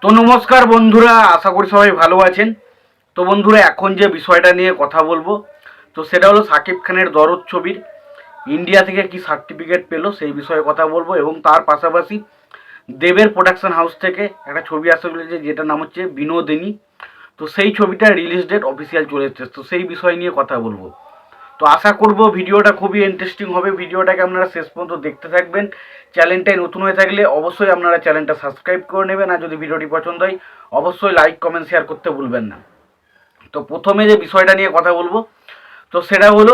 তো নমস্কার বন্ধুরা, আশা করি সবাই ভালো আছেন। তো বন্ধুরা, এখন যে বিষয়টা নিয়ে কথা বলবো তো সেটা হলো সাকিব খানের দরদ ছবির ইন্ডিয়া থেকে কি সার্টিফিকেট পেলো সেই বিষয়ে কথা বলবো, এবং তার পাশাপাশি দেবের প্রোডাকশন হাউস থেকে একটা ছবি আসতে চলেছে যেটার নাম হচ্ছে বিনোদিনী। তো সেই ছবিটার রিলিজ ডেট অফিসিয়াল চলে এসেছে, তো সেই বিষয় নিয়ে কথা বলবো। তো আশা করব ভিডিওটা খুবই ইন্টারেস্টিং হবে। ভিডিওটাকে আপনারা শেষ পর্যন্ত দেখতে থাকবেন। চ্যানেলটায় নতুন হয়ে থাকলে অবশ্যই আপনারা চ্যানেলটা সাবস্ক্রাইব করে নেবেন, আর যদি ভিডিওটি পছন্দ হয় অবশ্যই লাইক কমেন্ট শেয়ার করতে ভুলবেন না। তো প্রথমে যে বিষয়টা নিয়ে কথা বলবো তো সেটা হলো,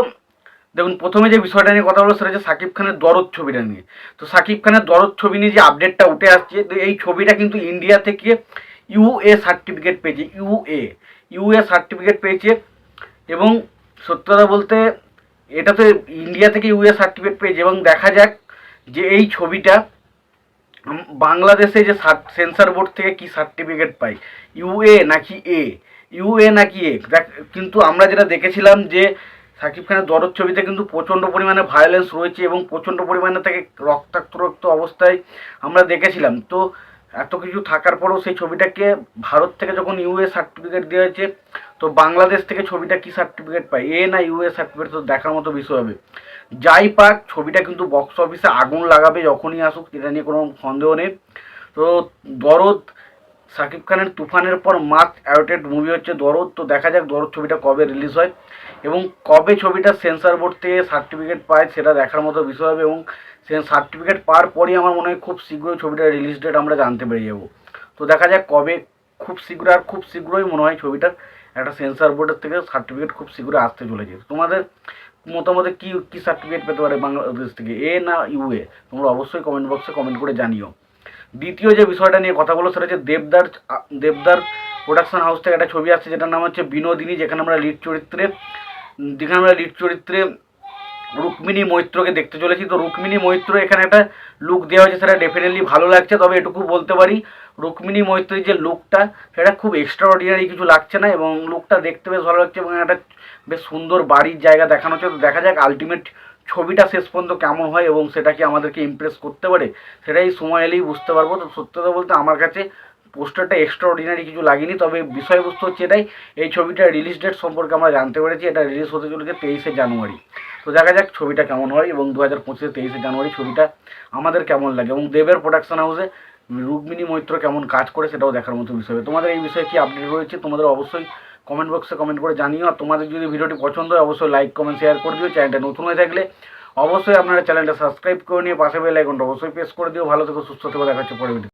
দেখুন, প্রথমে যে বিষয়টা নিয়ে কথা বলবো সেটা হচ্ছে সাকিব খানের দরদ ছবিটা নিয়ে। তো সাকিব খানের দরদ ছবি নিয়ে যে আপডেটটা উঠে আসছে, তো এই ছবিটা কিন্তু ইন্ডিয়া থেকে ইউএ সার্টিফিকেট পেয়েছে। ইউএ সার্টিফিকেট পেয়েছে, এবং সত্যি কথা বলতে এটা তো ইন্ডিয়া থেকে ইউএস সার্টিফিকেট পেয়েছে, এবং দেখা যাক যে এই ছবিটা বাংলাদেশে যে সেন্সার বোর্ড থেকে কি সার্টিফিকেট পাই, ইউএ নাকি এ, ইউএ নাকি এ। কিন্তু আমরা যেটা দেখেছিলাম যে সাকিব খানের দরদ ছবিতে কিন্তু প্রচণ্ড পরিমাণে ভায়োলেন্স রয়েছে, এবং প্রচণ্ড পরিমাণে তাকে রক্তাক্ত অবস্থায় আমরা দেখেছিলাম। তো এত কিছু থাকার পরেও সেই ছবিটাকে ভারত থেকে যখন ইউএ সার্টিফিকেট দেওয়া হয়েছে, তো বাংলাদেশ থেকে ছবিটা কি সার্টিফিকেট পায়, এ না ইউএ সার্টিফিকেট, তো দেখার মতো বিষয় হবে। যাই পাক, ছবিটা কিন্তু বক্স অফিসে আগুন লাগাবে যখনই আসুক, এটা নিয়ে কোনো সন্দেহ নেই। তো দরদ, সাকিব খানের তুফানের পর মাস্ট অ্যাওয়েটেড মুভি হচ্ছে দরদ। তো দেখা যাক দরদ ছবিটা কবে রিলিজ হয় এবং কবে ছবিটা সেন্সার বোর্ড থেকে সার্টিফিকেট পায়, সেটা দেখার মতো বিষয় হবে। এবং সে সার্টিফিকেট পাওয়ার পরই আমার মনে হয় খুব শীঘ্রই ছবিটার রিলিজ ডেট আমরা জানতে পেরে যাব। তো দেখা যাক কবে, খুব শীঘ্র, আর খুব শীঘ্রই মনে হয় ছবিটার একটা সেন্সার বোর্ডের থেকে সার্টিফিকেট খুব শীঘ্রই আসতে চলেছে। তোমাদের মতামতে কি কি সার্টিফিকেট পেতে পারে বাংলাদেশ থেকে, এ না ইউএ? তোমরা অবশ্যই কমেন্ট বক্সে কমেন্ট করে জানিও। দ্বিতীয় যে বিষয়টা নিয়ে কথা বলো সেটা হচ্ছে দেবদার প্রোডাকশন হাউস থেকে একটা ছবি আসছে যেটার নাম হচ্ছে বিনোদিনী, যেখানে আমরা লিড চরিত্রে রুক্মিণী মৈত্রকে দেখতে চলেছি। তো রুক্মিণী মৈত্র এখানে একটা লুক দেওয়া হয়েছে, সেটা ডেফিনেটলি ভালো লাগছে। তবে এটুকু বলতে পারি, রুক্মিণী মৈত্রের যে লুকটা সেটা খুব এক্সট্রা অর্ডিনারি কিছু লাগছে না, এবং লুকটা দেখতে বেশ ভালো লাগছে, এবং একটা বেশ সুন্দর বাড়ির জায়গা দেখানো হচ্ছে। তো দেখা যাক আলটিমেট ছবিটা শেষ পর্যন্ত কেমন হয়, এবং সেটা কি আমাদেরকে ইমপ্রেস করতে পারে, সেটাই সময় এলেই বুঝতে পারবো। তো সত্যি কথা বলতে আমার কাছে পোস্টারটা এক্সট্রা অর্ডিনারি কিছু লাগেনি, তবে বিষয়বস্তু হচ্ছে এটাই, এই ছবিটার রিলিজ ডেট সম্পর্কে আমরা জানতে পেরেছি, এটা রিলিজ হতে চলেছে 23শে জানুয়ারি। তো দেখা যাক ছবিটা কেমন হয়, এবং 2025 23শে জানুয়ারি ছবিটা আমাদের কেমন লাগে, এবং দেবের প্রোডাকশন হাউসে রুক্মিণী মৈত্র কেমন কাজ করে সেটাও দেখার মতো বিষয় হবে। তোমাদের এই বিষয়ে কি আপডেট রয়েছে তোমাদের অবশ্যই কমেন্ট বক্সে কমেন্ট করে জানিও। আর তোমাদের যদি ভিডিওটি পছন্দ হয় অবশ্যই লাইক কমেন্ট শেয়ার করে দিও। চ্যানেলটা নতুন হয়ে থাকলে অবশ্যই আপনারা চ্যানেলটা সাবস্ক্রাইব করে নিয়ে পাশে বেল আইকনটা অবশ্যই প্রেস করে দিও। ভালো থেকো, সুস্থ থেকো, দেখা হচ্ছে পরে ভিডিও।